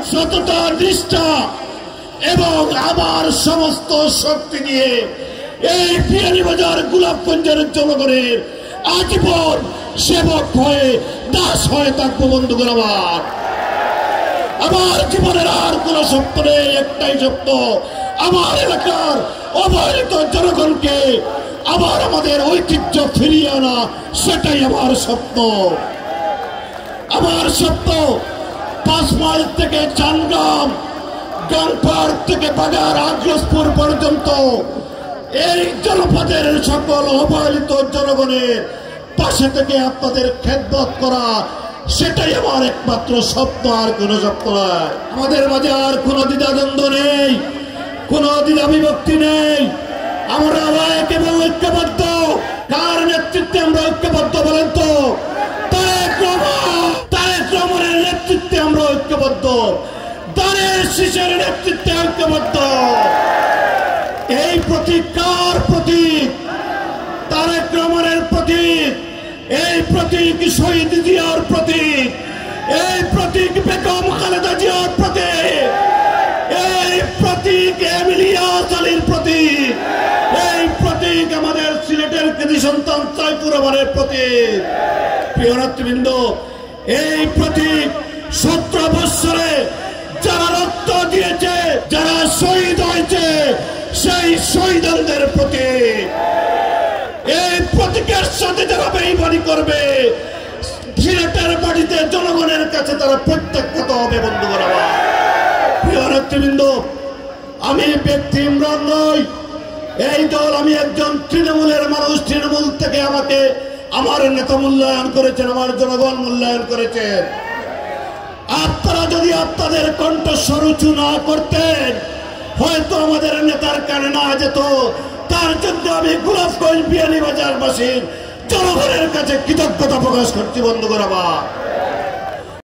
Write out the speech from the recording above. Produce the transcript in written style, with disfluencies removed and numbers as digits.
সততা নিষ্ঠা এবং আমার সমস্ত শক্তি দিয়ে এই বিয়ানীবাজার গোলাপগঞ্জের জনগণের আজীবন সেবক হয়ে দাস হয়ে থাকবো। বন্ধুগণ, আমার জীবনের আর কোন স্বপ্ন নেই, একটাই স্বপ্ন, আমার এলাকার অবহেলিত জনগণকে আবার আমাদের ঐতিহ্য ফিরিয়ে আনা, সেটাই আমার স্বপ্ন। আমার স্বপ্ন 5 মাইল থেকে চানগ্রাম, গানপাড় থেকে বাজার আগ্রসপুর পর্যন্ত এই জনপদের সকল অবহেলিত জনগণের পাশে থেকে আপনাদের খেদমত করা, সেটাই আমার একমাত্র স্বপ্ন, আর কোন স্বপ্ন নয়। আমাদের মাঝে আর কোন দ্বিধাদ্বন্দ্ব নেই, কোন দ্বিধা বিভক্তি নেই। আমরা এক এবং ঐক্যবদ্ধ। কার নেতৃত্বে আমরা ঐক্যবদ্ধ বলেন তো? তারেক রহমানের নেতৃত্বে আমরা ঐক্যবদ্ধ, দানের শীষের নেতৃত্বে ঐক্যবদ্ধ। এই প্রতীক কার প্রতীক? তারেক রহমানের প্রতীক। এই প্রতীক শহীদ জিয়ার প্রতীক। এই প্রতীক বেগম খালেদা জিয়ার প্রতীক। এই প্রতীক এমিলিয়াস আলীর প্রতীক। এই প্রতীক আমাদের সিলেটের কৃতি সন্তান সাইফুর রহমানের প্রতীক। প্রিয় নেতৃবৃন্দ, এই প্রতীক 17 বৎসরে যারা রক্ত দিয়েছে, যারা শহীদ হয়েছে, সেই শহীদদের প্রতীক। এই প্রতীকের সাথে যারা বেইমানি করবে, সিলেটের বাড়িতে জনগণের কাছে তারা প্রত্যক্ষত হবে। বন্ধুগণ, প্রিয় নেতৃবৃন্দ, আমি ব্যক্তি ইমরান নই, এই দল, আমি একজন তৃণমূলের মানুষ। তৃণমূল থেকে আমাকে আমার নেতা মূল্যায়ন করেছেন, আমার জনগণ মূল্যায়ন করেছেন। আপনারা যদি আপনাদের কণ্ঠস্বর উঁচু না করতেন, হয়তো আমাদের নেতার কানে না যেত। তার জন্য আমি গোলাপগঞ্জ বিয়ানীবাজারবাসীর জনগণের কাছে কৃতজ্ঞতা প্রকাশ করছি। বন্ধুগণ,